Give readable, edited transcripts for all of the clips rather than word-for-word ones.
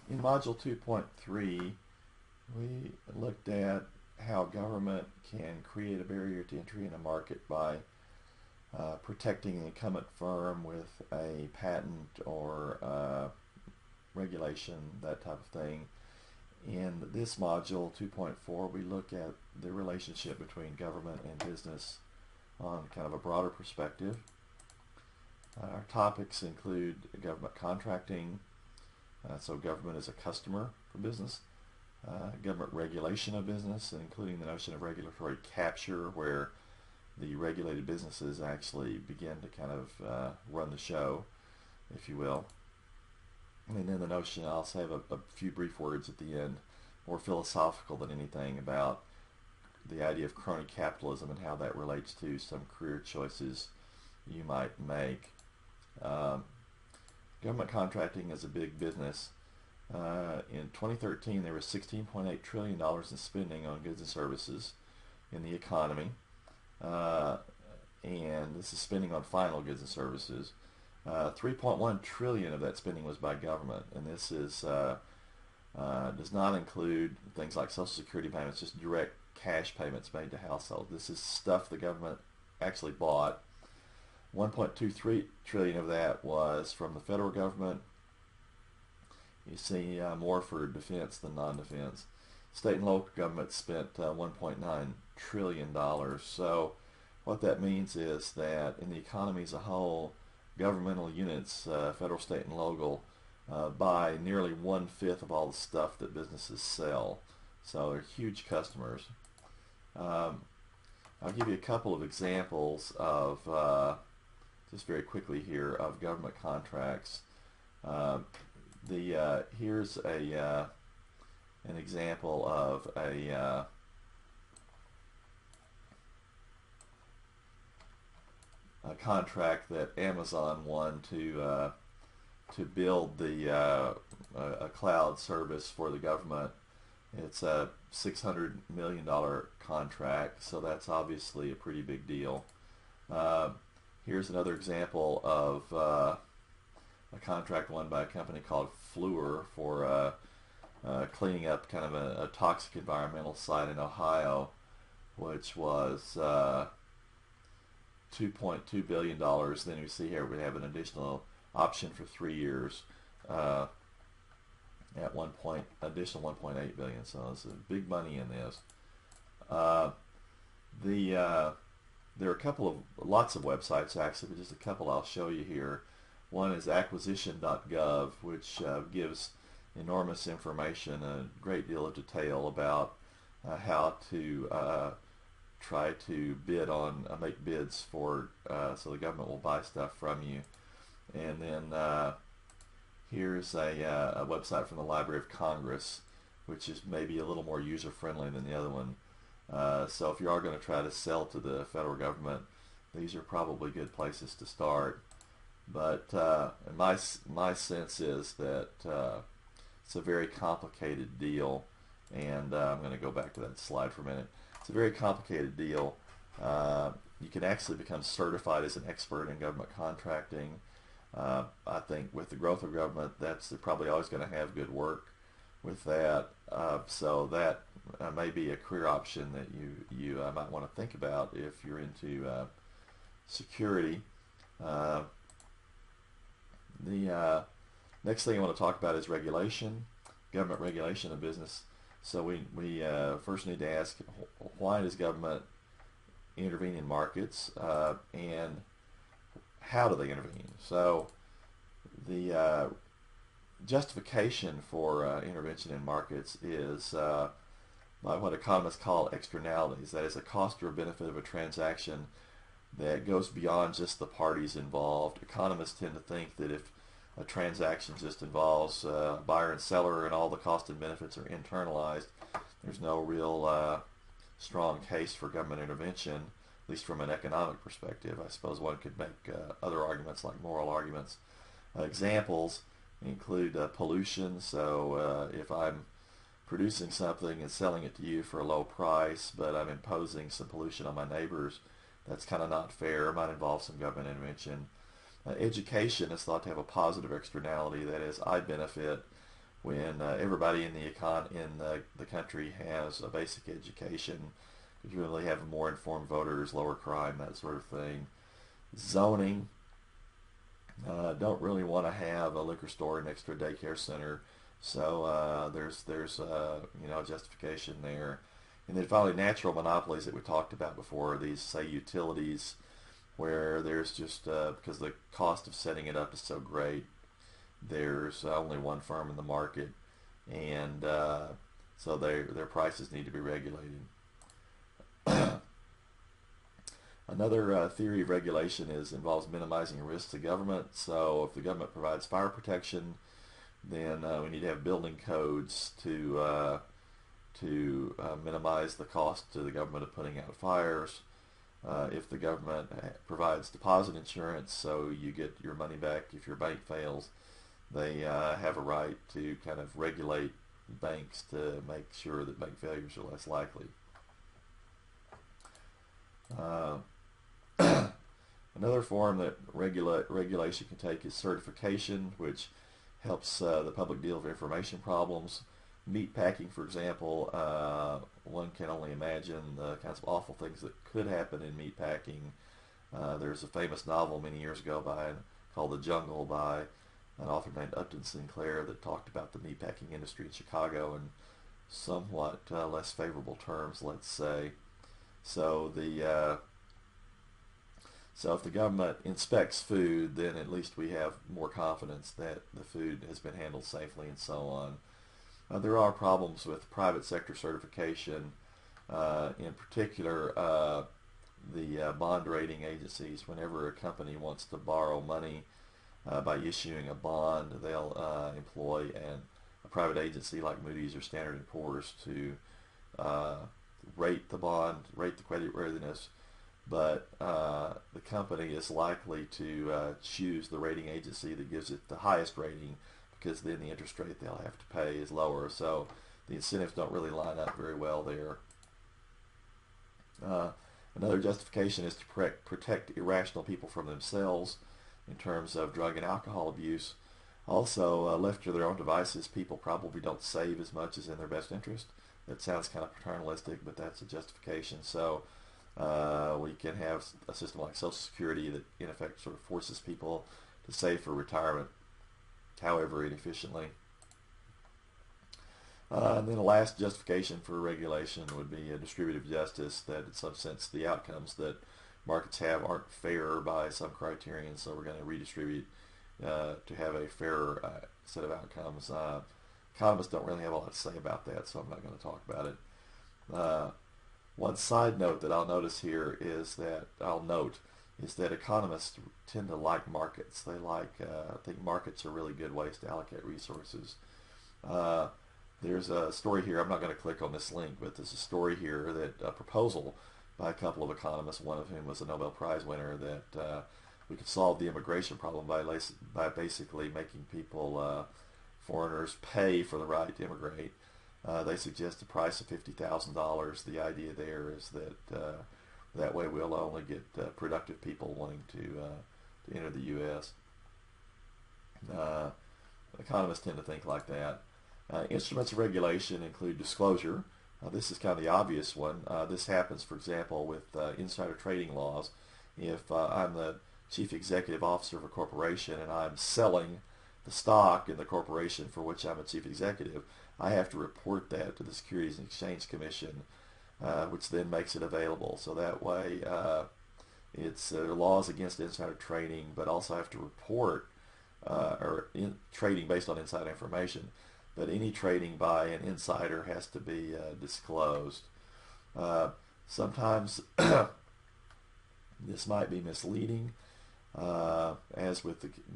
In Module 2.3, we looked at how government can create a barrier to entry in a market by protecting the incumbent firm with a patent or regulation, that type of thing. In this module 2.4, we look at the relationship between government and business on kind of a broader perspective. Our topics include government contracting, so government is a customer for business, government regulation of business, including the notion of regulatory capture, where the regulated businesses actually begin to kind of run the show, if you will. And then the notion, I'll save a few brief words at the end, more philosophical than anything, about the idea of crony capitalism and how that relates to some career choices you might make. Government contracting is a big business. In 2013, there was $16.8 trillion in spending on goods and services in the economy. And this is spending on final goods and services. 3.1 trillion of that spending was by government, and this is does not include things like Social Security payments, just direct cash payments made to households. This is stuff the government actually bought. 1.23 trillion of that was from the federal government. You see more for defense than non-defense. State and local government spent $1.9 trillion. So what that means is that in the economy as a whole, governmental units, federal, state, and local, buy nearly 1/5 of all the stuff that businesses sell. So they're huge customers. I'll give you a couple of examples of, just very quickly here, of government contracts. Here's an example of a contract that Amazon won to build a cloud service for the government. It's a $600 million contract, so that's obviously a pretty big deal. Here's another example of a contract won by a company called Fluor for cleaning up kind of a toxic environmental site in Ohio, which was $2.2 billion. Then you see here we have an additional option for 3 years at additional 1.8 billion. So there's big money in this. There are lots of websites actually, but just a couple I'll show you here. One is acquisition.gov, which gives enormous information, a great deal of detail about how to try to make bids for, so the government will buy stuff from you. And then here's a website from the Library of Congress, which is maybe a little more user-friendly than the other one. So if you are going to try to sell to the federal government, these are probably good places to start. But my sense is that it's a very complicated deal, and I'm going to go back to that slide for a minute. It's a very complicated deal. You can actually become certified as an expert in government contracting. I think with the growth of government, that's probably always going to have good work with that. So that may be a career option that you might want to think about if you're into security. The next thing I want to talk about is regulation, government regulation of business. So we first need to ask, why does government intervene in markets, and how do they intervene? So the justification for intervention in markets is by what economists call externalities. That is, a cost or a benefit of a transaction that goes beyond just the parties involved. Economists tend to think that if a transaction just involves buyer and seller and all the costs and benefits are internalized, there's no real strong case for government intervention, at least from an economic perspective. I suppose one could make other arguments, like moral arguments. Examples include pollution. So if I'm producing something and selling it to you for a low price, but I'm imposing some pollution on my neighbors, that's kind of not fair. It might involve some government intervention. Education is thought to have a positive externality. That is, I benefit when everybody in the country has a basic education. You really have more informed voters, lower crime, that sort of thing. Zoning, don't really want to have a liquor store next to a daycare center, so there's justification there. And then finally, natural monopolies that we talked about before, these, say, utilities, where there's just, because the cost of setting it up is so great, there's only one firm in the market, and so their prices need to be regulated. Another theory of regulation involves minimizing risks to government. So if the government provides fire protection, then we need to have building codes to minimize the cost to the government of putting out fires. If the government provides deposit insurance, so you get your money back if your bank fails, they have a right to kind of regulate banks to make sure that bank failures are less likely. Another form that regulation can take is certification, which helps the public deal with information problems. Meat packing, for example, one can only imagine the kinds of awful things that could happen in meat packing. There's a famous novel many years ago called The Jungle by an author named Upton Sinclair that talked about the meatpacking industry in Chicago in somewhat less favorable terms, let's say. So if the government inspects food, then at least we have more confidence that the food has been handled safely and so on. There are problems with private sector certification, in particular the bond rating agencies. Whenever a company wants to borrow money by issuing a bond, they'll employ a private agency like Moody's or Standard & Poor's to rate the bond, rate the creditworthiness, but the company is likely to choose the rating agency that gives it the highest rating, because then the interest rate they'll have to pay is lower. So the incentives don't really line up very well there. Another justification is to protect irrational people from themselves in terms of drug and alcohol abuse. Also, left to their own devices, people probably don't save as much as in their best interest. That sounds kind of paternalistic, but that's a justification. So we can have a system like Social Security that in effect sort of forces people to save for retirement, however inefficiently. And then the last justification for regulation would be a distributive justice, that in some sense the outcomes that markets have aren't fair by some criterion, so we're going to redistribute to have a fairer set of outcomes. Economists don't really have a lot to say about that, so I'm not going to talk about it. One side note that I'll note is that economists tend to like markets. They think markets are really good ways to allocate resources. There's a story here. I'm not going to click on this link, but there's a story here that a proposal by a couple of economists, one of whom was a Nobel Prize winner, that we could solve the immigration problem by basically making people, foreigners, pay for the right to immigrate. They suggest a price of $50,000. The idea there is that that way we'll only get productive people wanting to enter the U.S. Economists tend to think like that. Instruments of regulation include disclosure. This is kind of the obvious one. This happens, for example, with insider trading laws. If I'm the chief executive officer of a corporation and I'm selling the stock in the corporation for which I'm a chief executive, I have to report that to the Securities and Exchange Commission, which then makes it available. So that way it's laws against insider trading, but also I have to report trading based on inside information. But any trading by an insider has to be disclosed. Sometimes this might be misleading, as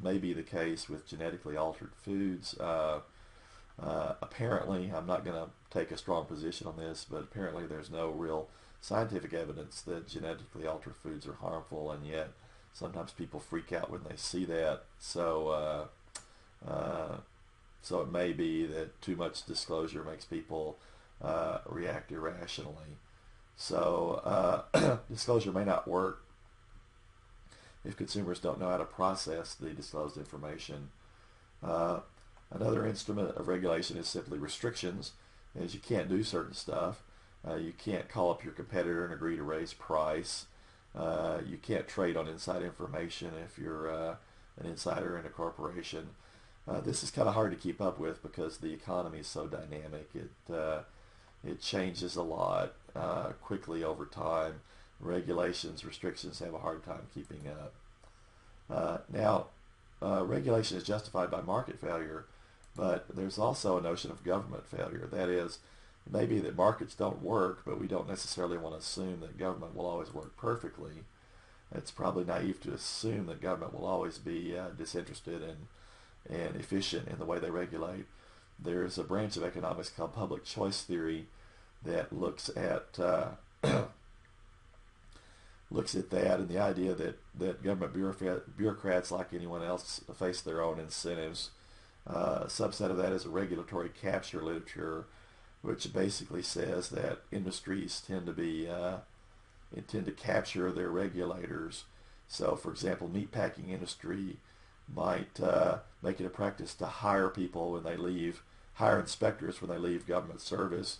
may be the case with genetically altered foods. Apparently, I'm not going to take a strong position on this, but apparently there's no real scientific evidence that genetically altered foods are harmful, and yet sometimes people freak out when they see that. So it may be that too much disclosure makes people react irrationally. So disclosure may not work if consumers don't know how to process the disclosed information. Another instrument of regulation is simply restrictions, as you can't do certain stuff. You can't call up your competitor and agree to raise price. You can't trade on inside information if you're an insider in a corporation. This is kind of hard to keep up with because the economy is so dynamic. It changes a lot quickly over time. Regulations, restrictions have a hard time keeping up. Now, regulation is justified by market failure, but there's also a notion of government failure. That is, maybe that markets don't work, but we don't necessarily want to assume that government will always work perfectly. It's probably naive to assume that government will always be disinterested and efficient in the way they regulate. There's a branch of economics called public choice theory that looks at that and the idea that government bureaucrats, like anyone else, face their own incentives. A subset of that is a regulatory capture literature, which basically says that industries tend to capture their regulators. So, for example, meatpacking industry might make it a practice to hire people when they leave, hire inspectors when they leave government service.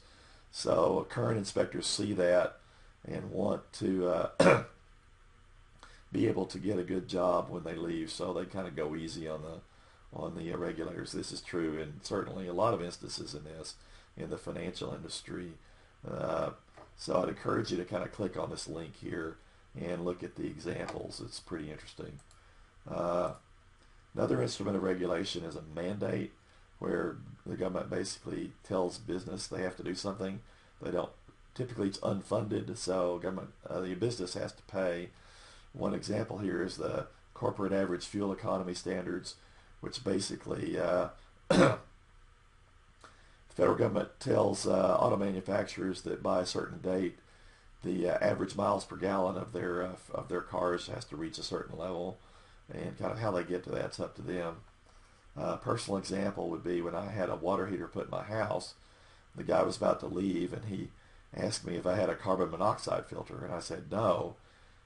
So current inspectors see that and want to be able to get a good job when they leave, so they kind of go easy on the regulators. This is true in certainly a lot of instances in this, in the financial industry. So I'd encourage you to kind of click on this link here and look at the examples. It's pretty interesting. Another instrument of regulation is a mandate, where the government basically tells business they have to do something. They don't. Typically, it's unfunded, so the business has to pay. One example here is the corporate average fuel economy standards, which basically the federal government tells auto manufacturers that by a certain date, the average miles per gallon of their cars has to reach a certain level, and kind of how they get to that's up to them. A personal example would be when I had a water heater put in my house. The guy was about to leave, and he asked me if I had a carbon monoxide filter, and I said no.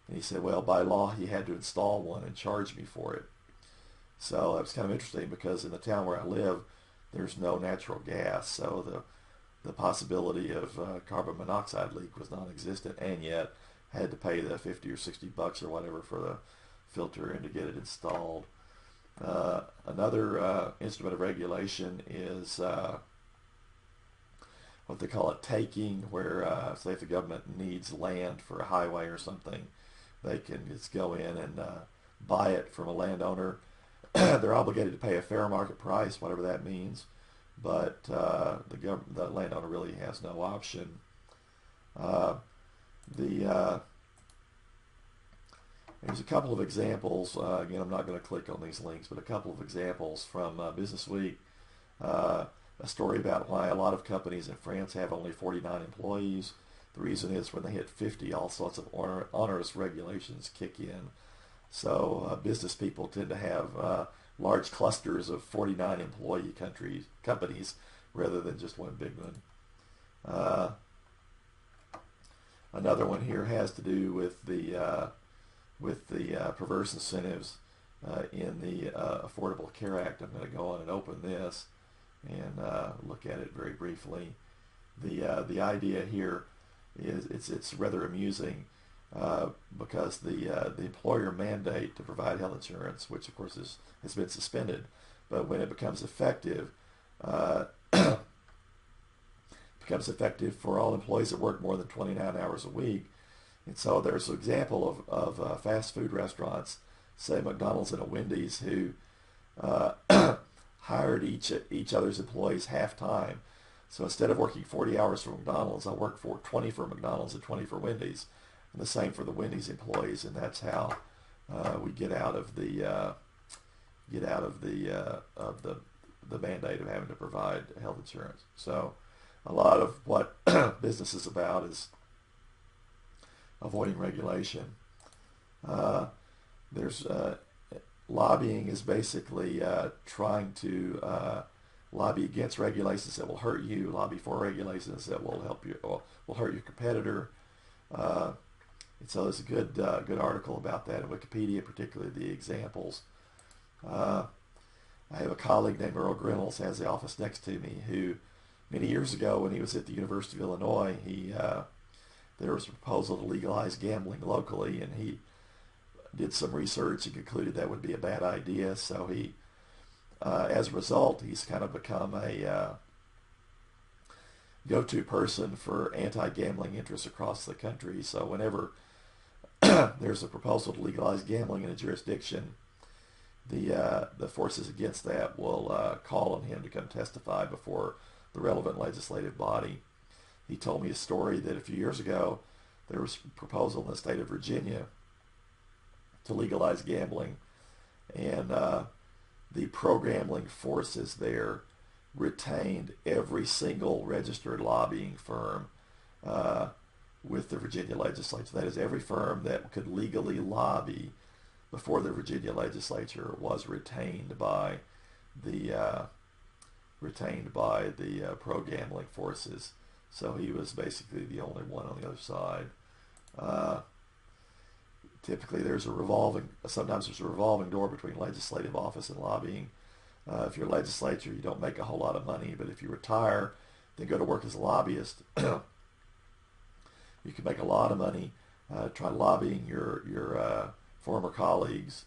And he said, well, by law, he had to install one and charge me for it. So that was kind of interesting because in the town where I live, there's no natural gas, so the possibility of carbon monoxide leak was non-existent, and yet I had to pay the 50 or 60 bucks or whatever for the filter and to get it installed. Another instrument of regulation is what they call a taking, where say if the government needs land for a highway or something, they can just go in and buy it from a landowner. They're obligated to pay a fair market price, whatever that means, but the landowner really has no option. There's a couple of examples. Again, I'm not going to click on these links, but a couple of examples from Business Week. A story about why a lot of companies in France have only 49 employees. The reason is when they hit 50, all sorts of onerous regulations kick in. So business people tend to have large clusters of 49 employee companies rather than just one big one. Another one here has to do with the perverse incentives in the Affordable Care Act. I'm going to go on and open this and look at it very briefly. The idea here is it's rather amusing because the employer mandate to provide health insurance, which of course has been suspended, but when it becomes effective, becomes effective for all employees that work more than 29 hours a week. And so there's an example of fast food restaurants, say McDonald's and a Wendy's, who hired each other's employees half-time. So instead of working 40 hours for McDonald's, I work for 20 for McDonald's and 20 for Wendy's, and the same for the Wendy's employees. And that's how we get out of the mandate of having to provide health insurance. So a lot of what business is about is avoiding regulation. There's lobbying is basically trying to lobby against regulations that will hurt you, lobby for regulations that will help you, or will hurt your competitor. And so there's a good article about that in Wikipedia, particularly the examples. I have a colleague named Earl Grinnells, has the office next to me, who many years ago when he was at the University of Illinois, there was a proposal to legalize gambling locally, and he did some research and concluded that would be a bad idea. So as a result, he's kind of become a go-to person for anti-gambling interests across the country. So whenever there's a proposal to legalize gambling in a jurisdiction, the forces against that will call on him to come testify before the relevant legislative body. He told me a story that a few years ago there was a proposal in the state of Virginia to legalize gambling, and the pro-gambling forces there retained every single registered lobbying firm with the Virginia legislature. That is, every firm that could legally lobby before the Virginia legislature was retained by the pro-gambling forces. So he was basically the only one on the other side. Typically, sometimes there's a revolving door between legislative office and lobbying. If you're a legislature, you don't make a whole lot of money, but if you retire, then go to work as a lobbyist. You can make a lot of money. Try lobbying your former colleagues,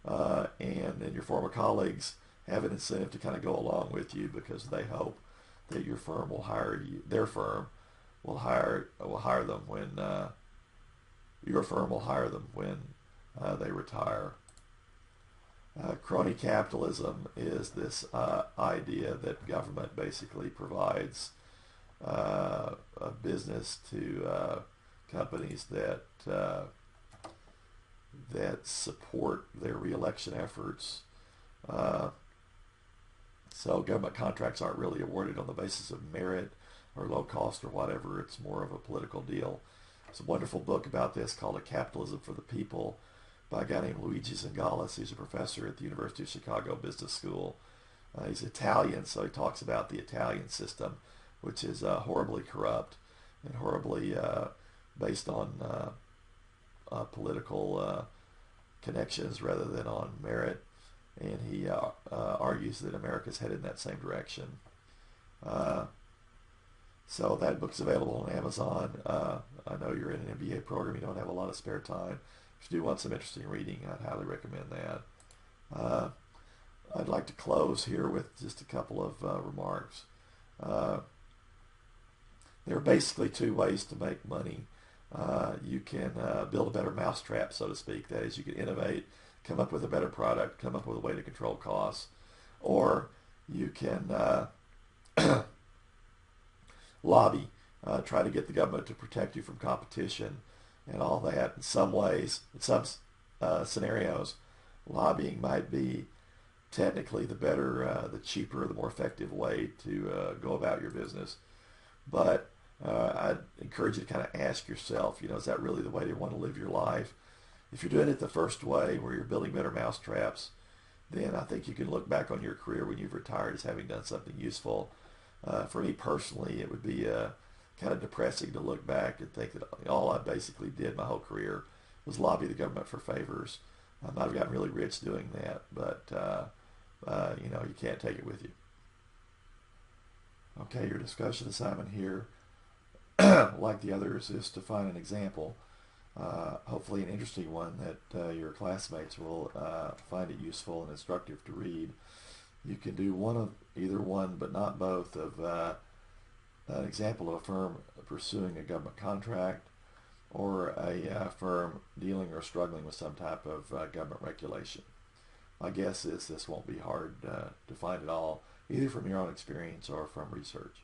and then your former colleagues have an incentive to kind of go along with you because they hope that your firm will hire you. Their firm will hire them when your firm will hire them when they retire. Crony capitalism is this idea that government basically provides a business to companies that support their reelection efforts. So government contracts aren't really awarded on the basis of merit or low cost or whatever. It's more of a political deal. There's a wonderful book about this called A Capitalism for the People by a guy named Luigi Zingales. He's a professor at the University of Chicago Business School. He's Italian, so he talks about the Italian system, which is horribly corrupt and horribly based on political connections rather than on merit. And he argues that America's headed in that same direction. So that book's available on Amazon. I know you're in an MBA program, you don't have a lot of spare time. If you do want some interesting reading, I'd highly recommend that. I'd like to close here with just a couple of remarks. There are basically two ways to make money. You can build a better mousetrap, so to speak. That is, you can innovate, come up with a better product, come up with a way to control costs. Or you can lobby, try to get the government to protect you from competition and all that. In some ways, in some scenarios, lobbying might be technically the better, the cheaper, the more effective way to go about your business. But I'd encourage you to kind of ask yourself, is that really the way you want to live your life? If you're doing it the first way, where you're building better mousetraps, then I think you can look back on your career when you've retired as having done something useful. For me personally, it would be kind of depressing to look back and think that all I basically did my whole career was lobby the government for favors. I might have gotten really rich doing that, but you can't take it with you. Okay, your discussion assignment here, like the others, is to find an example, hopefully an interesting one that your classmates will find it useful and instructive to read. You can do either one, but not both, of an example of a firm pursuing a government contract or a firm dealing or struggling with some type of government regulation. My guess is this won't be hard to find at all, either from your own experience or from research.